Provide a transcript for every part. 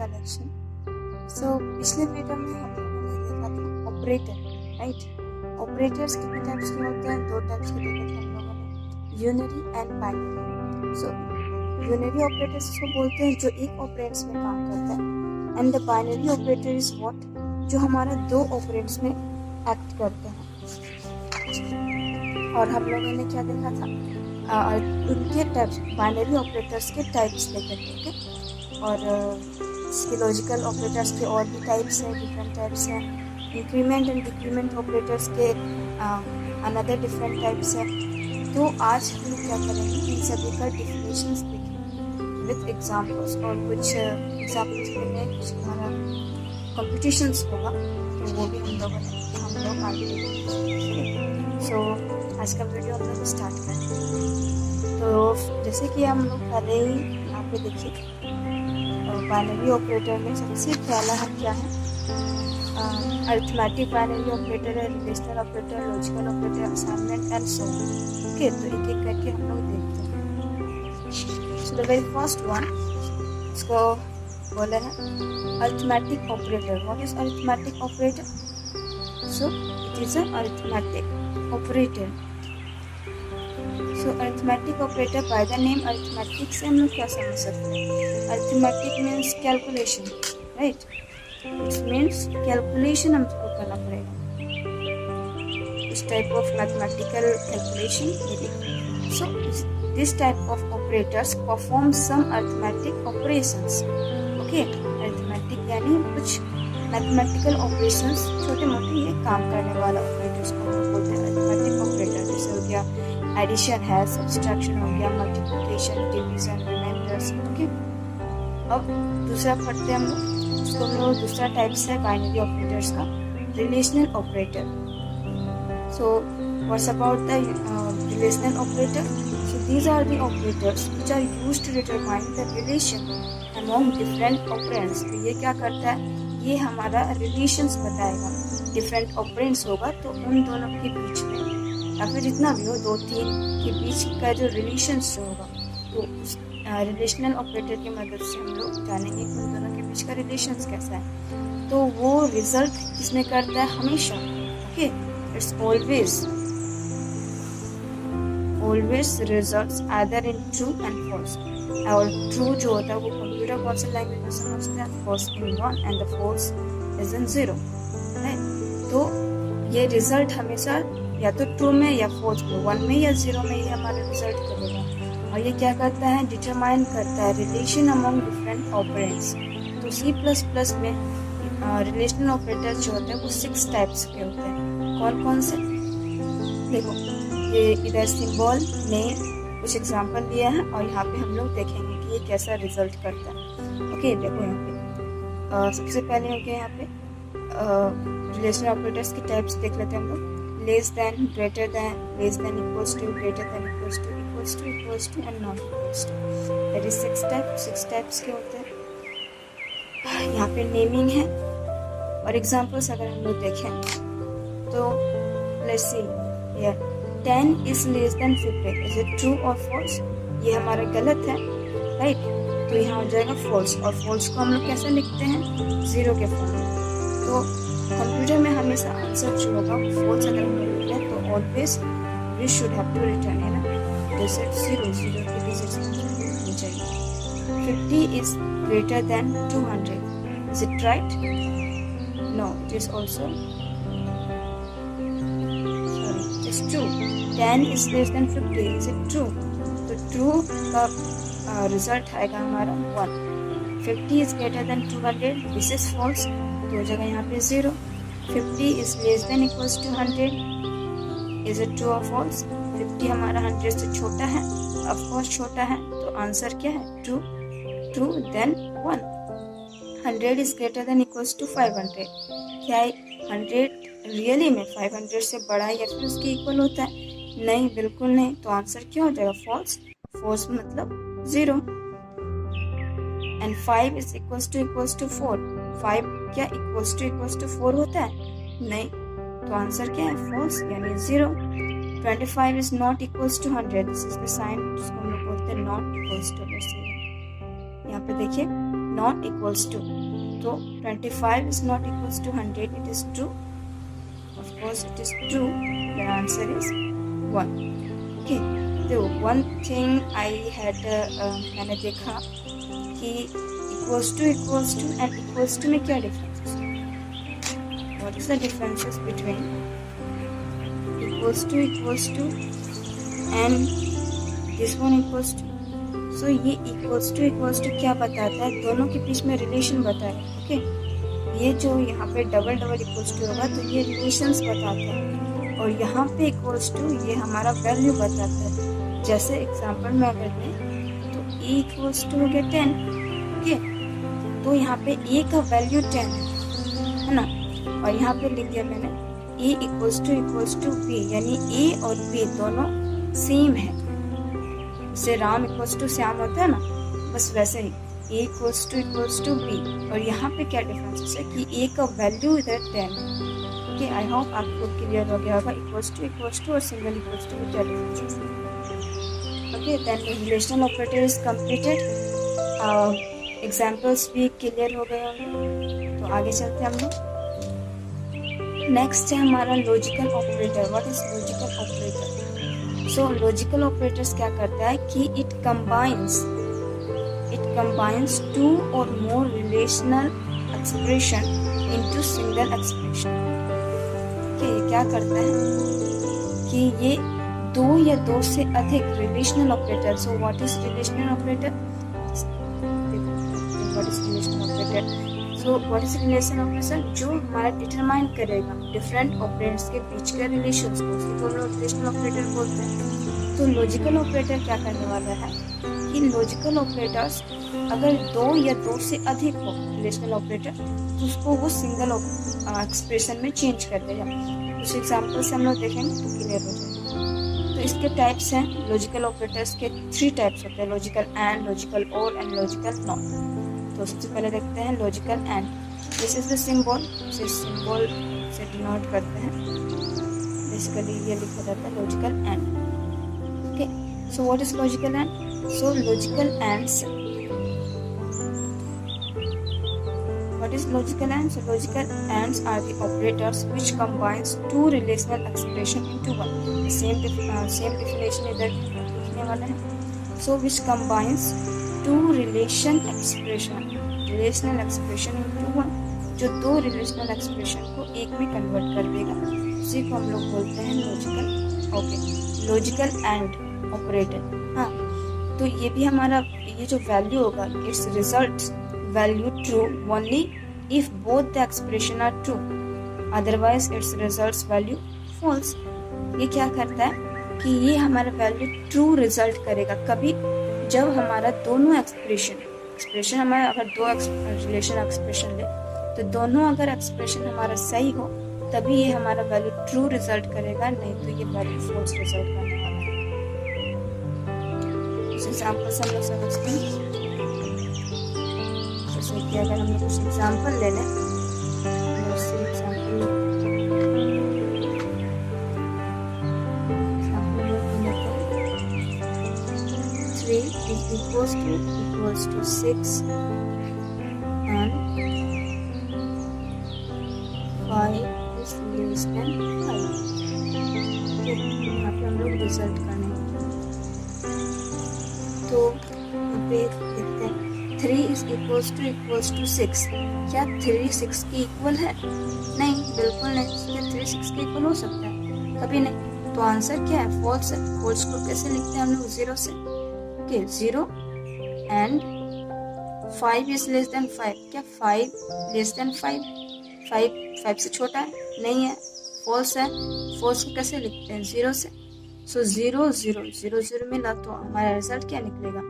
Collection. सो पिछले video में हम लोगों ने देखा था ऑपरेटर, राइट। ऑपरेटर्स कितने टाइप्स के होते हैं? 2 टाइप्स के देखे थे हम लोगों ने, unary and binary. So unary operators इसको बोलते हैं जो एक ऑपरेंड्स में काम करता है, and the binary operator is what, जो हमारा 2 ऑपरेंड्स में एक्ट करते हैं। और हम लोगों ने क्या देखा था, उनके टाइप्स, बाइनरी ऑपरेटर्स के टाइप्स देखे थे, ओके। और इसके लॉजिकल ऑपरेटर्स के और भी टाइप्स हैं, डिफरेंट टाइप्स हैं। इंक्रीमेंट एंड डिक्रीमेंट ऑपरेटर्स के अनदर डिफरेंट टाइप्स हैं। तो आज हम लोग क्या करेंगे, इन सभी का डिफिनेशंस देखेंगे विद एग्जाम्पल्स, और कुछ एग्जाम्पल्स देने कुछ हमारा कॉम्पिटिशन्स होगा, तो वो भी हम लोग आगे देखेंगे। सो आज का वीडियो हम लोग स्टार्ट करेंगे। तो जैसे कि हम लोग पहले ही यहाँ पे देखिए, बाइनरी ऑपरेटर में सबसे पहला है क्या है, अरिथमेटिक बाइनरी ऑपरेटर है, relational operator, logical operator, assignment and so on. Okay, तो एक एक करके हम लोग देखते हैं। So the very first one, इसको बोले हैं arithmetic operator. What is arithmetic operator? So it is a arithmetic operator. So arithmetic operator by the name arithmetic से हम लोग क्या समझ सकते हैं? Arithmetic means calculation, right. It means calculation हमको करना पड़ेगा, इस type of mathematical calculation. So this type of operators perform some arithmetic operations. Okay, arithmetic यानी कुछ मैथमेटिकल ऑपरेशंस, छोटे मोटे ये काम करने वाला ऑपरेटर्स को हम बोलते हैं अरिथमेटिक ऑपरेटर। जैसे हो गया एडिशन है, सब्सट्रैक्शन हो गया, मल्टीप्लिकेशन, डिवीजन, रिमाइंडर्स। ओके, अब दूसरा पढ़ते हैं हम लोग, उसको हम लोग दूसरा टाइप्स है बाइनरी ऑपरेटर्स का, relational operator. So what's about the relational operator? So these are the operators which are used to determine the relation among different operands. तो ये क्या करता है, ये हमारा रिलेशंस बताएगा। डिफरेंट ऑपरेंड्स होगा तो उन दोनों के बीच में, या फिर जितना भी हो 2-3 के बीच का जो रिलेशंस जो होगा, तो उस रिलेशनल ऑपरेटर की मदद से हम लोग जानेंगे कि उन दोनों के बीच का रिलेशंस कैसा है। तो वो रिजल्ट किसमें करता है? हमेशा। Okay, it's always results either in true and false. और ट्रू जो होता है वो कंप्यूटर कौन सी लैंग्वेज में समझते हैं? False in 1 and the false is in 0, right. तो ये रिजल्ट हमेशा या तो ट्रू में या फॉल्स में, 1 में या 0 में, ये हमारा रिजल्ट करेगा। और ये क्या करता है? डिटरमाइन करता है रिलेशन अमॉन्ग डिफरेंट ऑपरेंड्स। तो C++ में रिलेशनल ऑपरेटर्स जो होते हैं वो 6 टाइप्स के होते हैं। कौन कौन से? देखो, ये इधर सिंबल नेम कुछ एग्जाम्पल दिया है, और यहाँ पे हम लोग देखेंगे कि ये कैसा रिजल्ट करता है। ओके, देखो यहाँ पे सबसे पहले हो गया यहाँ पे रिलेशनल ऑपरेटर्स के टाइप्स देख लेते हैं हम लोग। Less than, greater than, less than, equals to, greater than, equals to, equals to, equals to and not equals to. That is 6 types के होते हैं। यहाँ पे नेमिंग है, और एग्जाम्पल्स अगर हम लोग देखें तो let's see here 10 is less than 50, is it true or false? ये हमारा गलत है, राइट। तो यहाँ हो जाएगा false, और false को हम लोग कैसे लिखते हैं? 0 के फॉर्म में। तो कंप्यूटर में हमेशा आंसर जो होगा false अगर हम लोग लिखते हैं तो always we should have to return है ना, जैसे 0 के डिजिट्स होनी चाहिए। 50 is greater than 200, is it right? No, it is also true. 10 is less than 50, is it true? तो true का रिजल्ट आएगा हमारा 1. 50 is greater than 200, this is false, तो हो जाएगा यहाँ पे 0. 50 is less than equals to 100, is it true or false? 50 हमारा 100 से छोटा है, of course छोटा है, तो आंसर क्या है? True, then 1. 100 is greater than equals to 500, क्या 100 रियली में 500 से बड़ा या फिर उसके इक्वल होता है? नहीं, बिल्कुल नहीं, तो आंसर क्या हो जाएगा? फॉल्स मतलब 0. एंड 5 is equals to 4, 5 क्या इक्वल्स टू 4 होता है? नहीं, तो आंसर क्या है? फॉल्स यानी 0. 25 is not equals to 100, this is the sign जिसको हम लोग बोलते हैं नॉट इक्वल्स टू 0. यहाँ पे देखिए not equals to. So 25 is not equals to 100. It is true. Of course, it is true. The answer is 1. Okay. So one thing I had मैंने देखा कि equals to and equals to में क्या differences? What is the differences between equals to and this one equals to? So ये equals to क्या बताता है? दोनों के बीच में रिलेशन बताता है. ओके, ये जो यहाँ पे डबल इक्वल्स टू होगा तो ये रिलेशंस बताता है, और यहाँ पे इक्वल्स टू ये हमारा वैल्यू बताता है. जैसे एग्जांपल में अगर लें तो e इक्वल्स टू हो गया 10. ओके, तो यहाँ पे a का वैल्यू 10 है ना, और यहाँ पे लिख दिया मैंने a इक्वल्स टू b, यानी a और b दोनों सेम है. जैसे राम इक्वल्स टू श्याम होता है ना, बस वैसे ही a इक्वल्स टू b. और यहाँ पे क्या डिफरेंस है कि a का वैल्यू इधर 10. ओके, आई होप आपको क्लियर हो गया होगा इक्वल्स टू और सिंगल इक्वल्स टू क्या डिफरेंस है. Okay, then relational operator is completed. Examples भी क्लियर हो गए होंगे, तो आगे चलते हैं हम लोग. नेक्स्ट है हमारा logical operator. What is logical operator? So logical operators क्या करता है कि it combines two or more relational expression into single expression. ये क्या करता है कि ये दो या दो से अधिक relational operator. So what is relational operator? What is relation operator? जो हमारा डिटरमाइन करेगा डिफरेंट ऑपरेटर्स के बीच के रिलेशंस को, उसको हम लोग रिलेशनल ऑपरेटर बोलते हैं. तो लॉजिकल ऑपरेटर क्या करने वाला है कि लॉजिकल ऑपरेटर्स अगर दो या दो से अधिक हो रिलेशनल ऑपरेटर, तो उसको वो सिंगल एक्सप्रेशन में चेंज कर देगा. उस एग्जांपल से हम लोग देखेंगे तो क्लियर हो जाएगा. तो इसके टाइप्स हैं, लॉजिकल ऑपरेटर्स के 3 टाइप्स होते हैं, लॉजिकल एंड, लॉजिकल और एंड लॉजिकल नॉट. तो सबसे पहले देखते हैं logical and. This is the symbol, इसे सिंबल से डिनोट करते हैं. बेसिकली ये लिखा जाता है logical and. Okay, so what is logical and? So logical ends. What is logical and? So logical ands are the operators which combines two relational expression into one. The same definition इधर लिखने वाला है. So which combines two relational expression into one. जो दो relational expression को एक में convert कर देगा, उसी को हम लोग बोलते हैं logical. Okay, logical and operator. हाँ, तो ये भी हमारा ये जो value होगा, its results value true only if both the expression are true, otherwise its results value false. ये क्या करता है कि ये हमारा वैल्यू ट्रू रिजल्ट करेगा कभी जब हमारा दोनों एक्सप्रेशन हमारा अगर दो रिलेशन एक्सप्रेशन ले तो दोनों अगर एक्सप्रेशन हमारा सही हो तभी ये हमारा वैल्यू ट्रू रिजल्ट करेगा, नहीं तो ये वैल्यू फॉल्स रिजल्ट करने वाला है. इस एग्जांपल से हम लोग समझते हैं. कि अगर हम कुछ एग्जांपल ले लें, Three is equals to 6 and 5 is less than 5. यहाँ पे हम लोग रिजल्ट करने तो यहाँ पे देखते हैं 3 is equals to 6. क्या 3 6 के इक्वल है? नहीं, बिल्कुल नहीं. 3 6 के इक्वल हो सकता है? कभी नहीं. तो आंसर क्या है? फॉल्स है. फॉल्स को कैसे लिखते हैं हम लोग? 0 से. Okay, 0 and 5 is less than 5. क्या 5 less than 5? 5 से छोटा है? नहीं है, फॉल्स है. फॉल्स को कैसे लिखते हैं? 0 से. सो 0 0 0 0 मिला तो हमारा रिजल्ट क्या निकलेगा?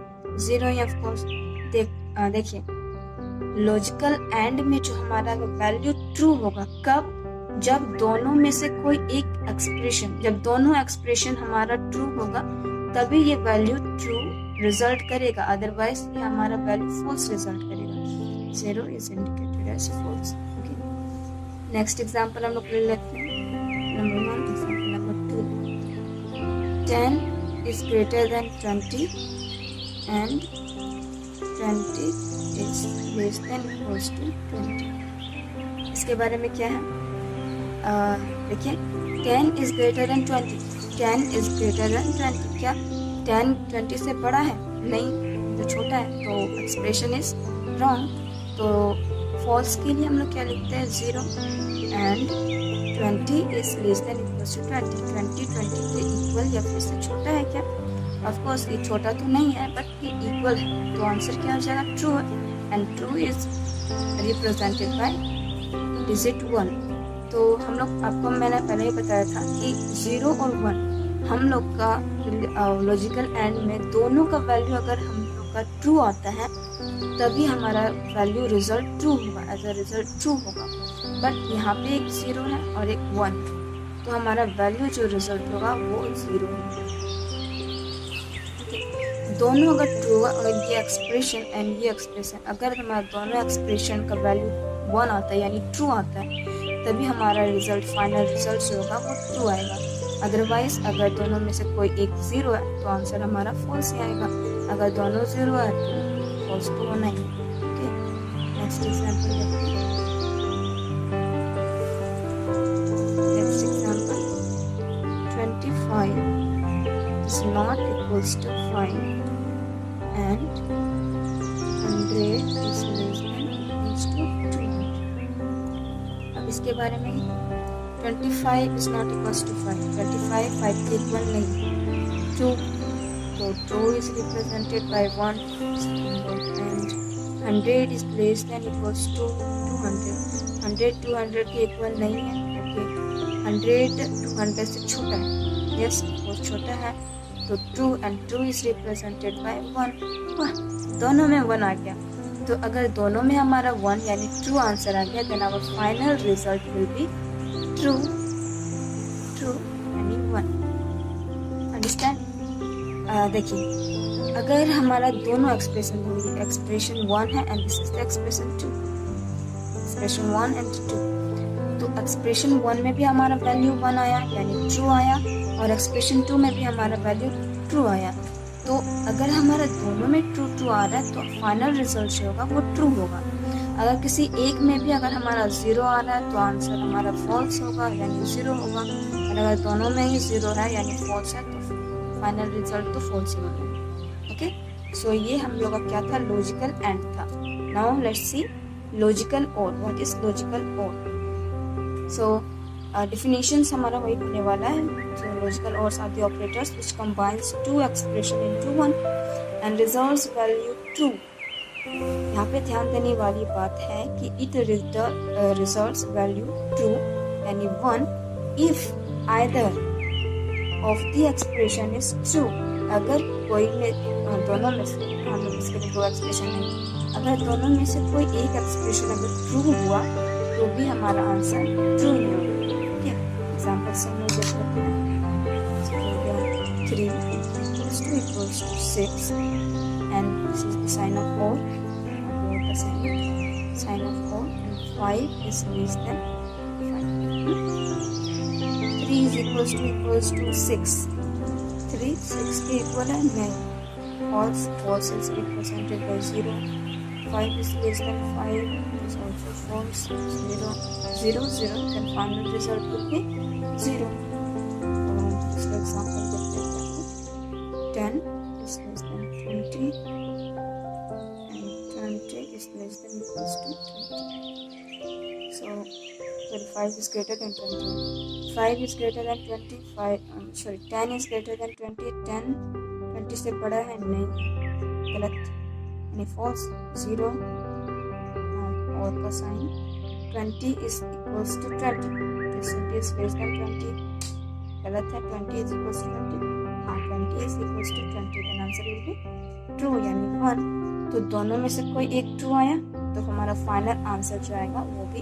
0 या फॉल्स. देखिए लॉजिकल एंड में जो हमारा वैल्यू ट्रू होगा कब? जब दोनों में से कोई एक एक्सप्रेशन, जब दोनों एक्सप्रेशन हमारा ट्रू होगा तभी ये वैल्यू ट्रू रिजल्ट करेगा, अदरवाइज ये हमारा वैल्यू फॉल्स रिजल्ट करेगा. 0 is indicated as false. Okay, next example हम लोग ले लेते हैं. Number 1, example number 2. 10 is greater than 20 and 20 is less than equals to 20। इसके बारे में क्या है, देखिए 10 is greater than 20, 10 is greater than 20। क्या 10 20 से बड़ा है? नहीं, तो छोटा है, तो एक्सप्रेशन इज रॉन्ग। तो फॉल्स के लिए हम लोग क्या लिखते हैं, 0। And 20 is less than equals to 20, 20 के इक्वल या फिर से छोटा है क्या? ऑफ कोर्स ये छोटा तो नहीं है, बट ये इक्वल है, तो आंसर क्या हो जाएगा, ट्रू है। And true is represented by digit 1। तो हम लोग, आपको मैंने पहले ही बताया था कि 0 और 1 हम लोग का लॉजिकल एंड में दोनों का वैल्यू अगर हम लोग का ट्रू आता है तभी हमारा वैल्यू रिजल्ट ट्रू होगा, एज अ रिजल्ट ट्रू होगा। बट यहाँ पे एक 0 है और एक 1, तो हमारा वैल्यू जो रिजल्ट होगा वो 0 होगा। दोनों अगर ट्रू होगा और ये एक्सप्रेशन एंड ये एक्सप्रेशन, अगर हमारा दोनों एक्सप्रेशन का वैल्यू 1 आता है यानी ट्रू आता है, तभी हमारा रिजल्ट, फाइनल रिजल्ट जो होगा वो ट्रू आएगा। अदरवाइज अगर दोनों में से कोई एक 0 है तो आंसर हमारा फॉल्स ही आएगा। अगर दोनों 0 है तो फॉल्स तो होना ही। ओके, नेक्स्ट एग्जांपल देखते हैं। Next example, 25 is not equals to 5 and 100 is less than equals to 200। अब इसके बारे में 25 is not equals to 5, 25 5 के इक्वल नहीं, ट्रू, तो true is represented by 1 and 100 is less than equals to 200, 100 200 के इक्वल नहीं है। ओके, 100 200 से छोटा है, यस वो छोटा है, तो true, and true is represented by 1। वाह, दोनों में 1 आ गया। तो अगर दोनों में हमारा 1 यानी ट्रू आंसर आ गया, then our final result will be true, true यानी 1। अंडरस्टैंड? देखिए अगर हमारा दोनों एक्सप्रेशन होंगे, एक्सप्रेशन 1 है and this is the expression 2, expression 1 and 2, तो एक्सप्रेशन 1 में भी हमारा वैल्यू 1 आया यानी ट्रू आया, और एक्सप्रेशन 2 में भी हमारा वैल्यू ट्रू आया। तो अगर हमारा दोनों में ट्रू ट्रू आ रहा है तो फाइनल रिजल्ट जो होगा वो ट्रू होगा। अगर किसी एक में भी अगर हमारा 0 आ रहा है तो आंसर हमारा फॉल्स होगा यानी 0 होगा, और अगर दोनों में ही 0 है यानी फॉल्स है तो फाइनल रिजल्ट तो फॉल्स ही होगा। ओके, सो ये हम लोग का क्या था, लॉजिकल एंड था। नाउ लेट्स सी लॉजिकल और। व्हाट इज लॉजिकल और? सो definitions हमारा वही होने वाला है। So logical ORs are the operators which combines two expression into one and results value true। यहाँ पे ध्यान देने वाली बात है कि it results value true यानी 1 if either of the expression is true। अगर कोई में दोनों में से, हम लोग इसके लिए 2 एक्सप्रेशन है, अगर दोनों में से कोई एक एक्सप्रेशन अगर ट्रू हुआ तो भी हमारा आंसर ट्रू ही होगा। एग्जाम्पल से हम लोग देख लेते हैं। 3 equals to 6 and this is the sign of or, sign of or, and 5 is less than 5। 3 is equals to 6, 3 6 के इक्वल है नहीं, false, false is represented by 0, 5 is less than 5 is also false, 0 0 0, then final result will be 0। दूसरा example देखते हैं। 10 is less than 20 and 20 is less than equals to 20। So 5 is greater than 20, 5 is greater than 20, 10 is greater than 20, 10 20 से बड़ा है नहीं, गलत यानी false, 0 और का sign. 20 is equals to 20, 20 is less than 20, गलत है, 20 is equals to 20, हाँ 20 is equals to 20, then answer will be true यानी 1। तो दोनों में से कोई एक ट्रू आया तो हमारा फाइनल आंसर जो आएगा वो भी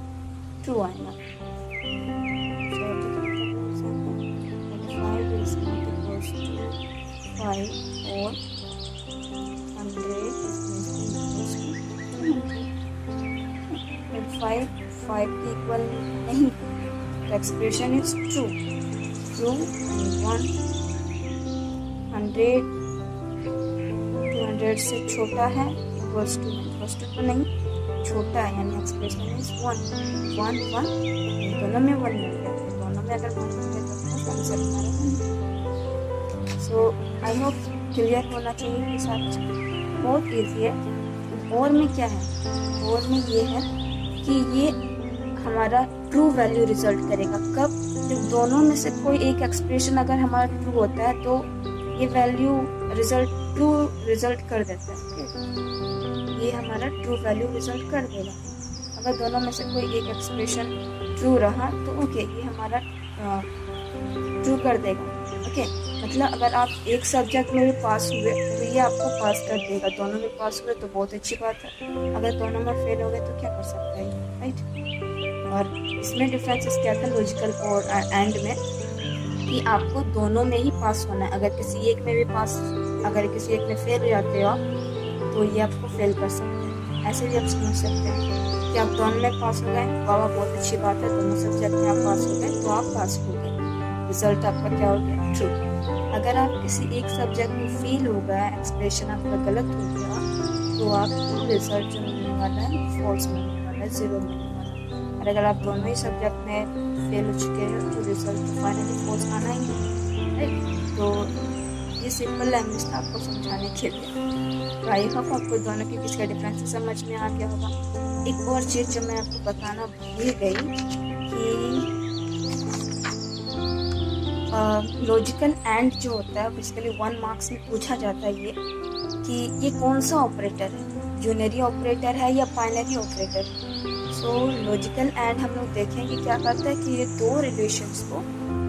ट्रू आएगा। 5 is not equals to 5 और 100 is less than equals to 200। 5 के इक्वल नहीं, तो एक्सप्रेशन इज ट्रू, ट्रू 1। 100 200 से छोटा है, इक्वल्स टू मोस्ट तो नहीं, छोटा है, यानी एक्सप्रेशन इज 1 1 1, दोनों में 1 मिल गया, तो दोनों में अगर 1 मिल गया तो आंसर हमारा 1। सो आई होप क्लियर होना चाहिए कि साथ बहुत ईजी है। और में क्या है, और में ये है कि ये हमारा ट्रू वैल्यू रिजल्ट करेगा कब, जब दोनों में से कोई एक एक्सप्रेशन अगर हमारा ट्रू होता है तो ये वैल्यू रिजल्ट ट्रू रिजल्ट कर देता है। ये हमारा ट्रू वैल्यू रिजल्ट कर देगा। अगर दोनों में से कोई एक एक्सप्रेशन ट्रू रहा तो ओके, ये हमारा ट्रू कर देगा। ओके, मतलब अगर आप एक सब्जेक्ट में भी पास हुए तो ये आपको पास कर देगा। दोनों में पास हुए तो बहुत अच्छी बात है, अगर दोनों में फेल हो गए तो क्या कर सकते हैं, राइट। और इसमें डिफरेंसेस क्या था लॉजिकल और एंड में, कि आपको दोनों में ही पास होना है। अगर किसी एक में भी पास, अगर किसी एक में फेल हो जाते हो तो ये आपको फेल कर सकते हैं। ऐसे भी आप समझ सकते हैं कि आप दोनों में पास हो गए, वाह बहुत अच्छी बात है, दोनों सब्जेक्ट में आप पास हो गए तो आप पास हो गए, रिजल्ट आपका क्या हो गया, ट्रू। अगर आप किसी एक सब्जेक्ट में फेल हो गया, एक्सप्रेशन आपका गलत हो गया, तो आपको रिजल्ट जो मिलने वाला है फॉल्स मिलने वाला है, 0 मिलने वाला है। और अगर आप दोनों ही सब्जेक्ट में फेल हो चुके हैं तो रिजल्ट फाइनली फॉल्स आना ही है, राइट। तो ये सिंपल लैंग्वेज था आपको समझाने के लिए। तो आई होप आपको दोनों के बीच का डिफरेंस समझ में आ गया होगा। एक और चीज़ जो मैं आपको बताना भूल गई कि लॉजिकल एंड जो होता है बेसिकली 1 मार्क्स में पूछा जाता है ये कि ये कौन सा ऑपरेटर है, यूनरी ऑपरेटर है या binary operator. So logical and हम लोग देखेंगे क्या करता है कि ये दो रिलेशंस को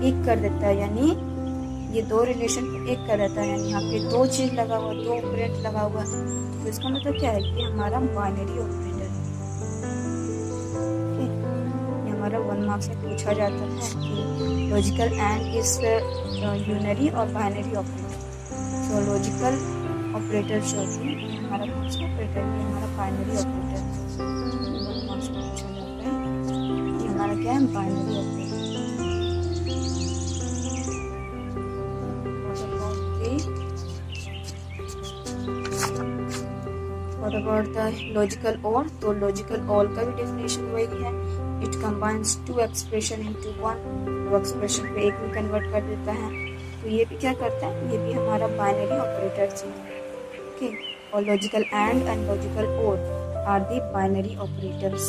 एक कर देता है, यानी ये दो रिलेशन को एक कर देता है, यानी यहाँ पे दो चीज़ लगा हुआ, दो ऑपरेट लगा हुआ, तो इसका मतलब क्या है कि हमारा बाइनरी ऑपरेटर है। ये हमारा 1 मार्क्स में पूछा जाता है कि लॉजिकल एंड इज यूनरी और बाइनरी ऑपरेटर। सो लॉजिकल ऑपरेटर जो है हमारा कौन सा ऑपरेटर है, हमारा बाइनरी ऑपरेटर है। 1 मार्क्स में पूछा जाता है, ये हमारा क्या है, binary operator. What about the logical or? तो logical or का भी definition वही है, it combines two expression into one, दो expression को एक में convert कर देता है। तो ये भी क्या करता है, ये भी हमारा binary operator है, okay? और logical and logical or are the binary operators.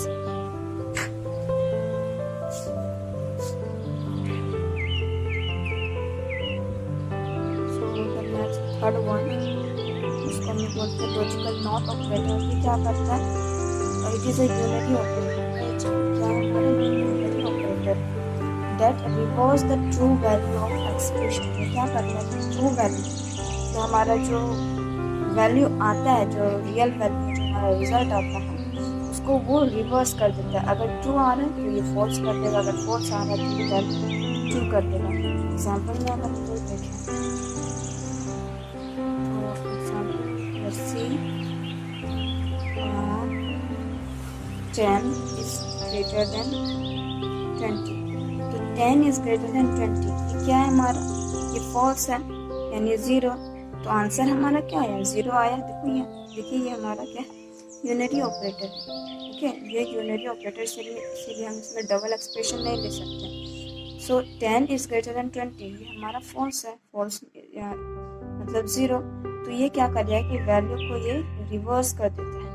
So the next third one, इसको हम बोलते हैं लॉजिकल नॉट ऑपरेटर। ये क्या करता है, it is a unity operator. क्या है हमारा unity operator that reverse the true value of expression. ये क्या करता है, ट्रू वैल्यू, तो हमारा जो वैल्यू आता है, जो रियल वैल्यू जो हमारा रिजल्ट आता है, उसको वो रिवर्स कर देता है। अगर ट्रू आ रहा है तो ये फॉल्स कर देगा, अगर फॉल्स आ रहा है तो ये वैल्यू ट्रू कर देगा। एग्जाम्पल में अगर तो देखें, see 10 is greater than 20, तो 10 is greater than 20, ये क्या है हमारा, ये फॉल्स है यानी 0, तो आंसर हमारा क्या है, 0 आया। देखिए ये हमारा क्या यूनिटी ऑपरेटर है, ठीक है। ये यूनिटी ऑपरेटर इसीलिए हम इसमें डबल एक्सप्रेशन नहीं ले सकते। सो 10 is greater than 20, ये हमारा फॉल्स है, फॉल्स मतलब 0। तो ये क्या कर रहा है कि वैल्यू को ये रिवर्स कर देता है,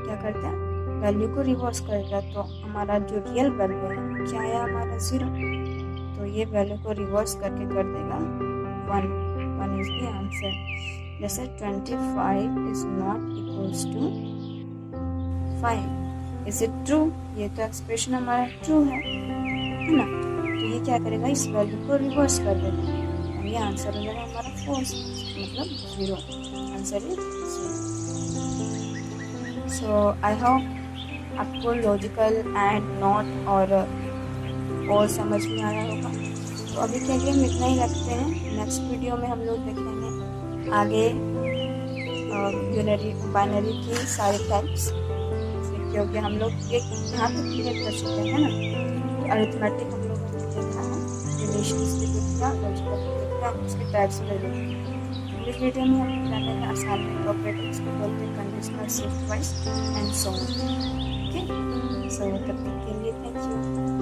क्या करता है, वैल्यू को रिवर्स कर देता है। तो हमारा जो रियल वैल्यू है क्या है, हमारा 0, तो ये वैल्यू को रिवर्स करके कर देगा 1 इज द आंसर। जैसे 25 is not equals to 5, is it true, ये तो एक्सप्रेशन हमारा ट्रू है ना। तो ये क्या करेगा, इस वैल्यू को रिवर्स कर देगा, ये आंसर हो जाएगा हमारा फॉल्स, मतलब 0, answer is 0। So I hope आपको लॉजिकल एंड नॉट और समझ में आया होगा। तो अभी के लिए हम इतना ही रखते हैं, नेक्स्ट वीडियो में हम लोग देखेंगे आगे यूनरी बाइनरी की सारे टाइप्स, क्योंकि हम लोग एक यहाँ तक क्लियर कर चुके हैं ना। अरिथमेटिक हम लोगों ने देखा है, रिलेशंस भी देखा, लॉजिकल भी देखा, उसके टाइप्स में देखा। इस वीडियो में हम जाने हैं असाइनमेंट ऑपरेटर, इसको बोलते हैं conditional shift wise and so on. Okay, so तब तक के लिए थैंक यू।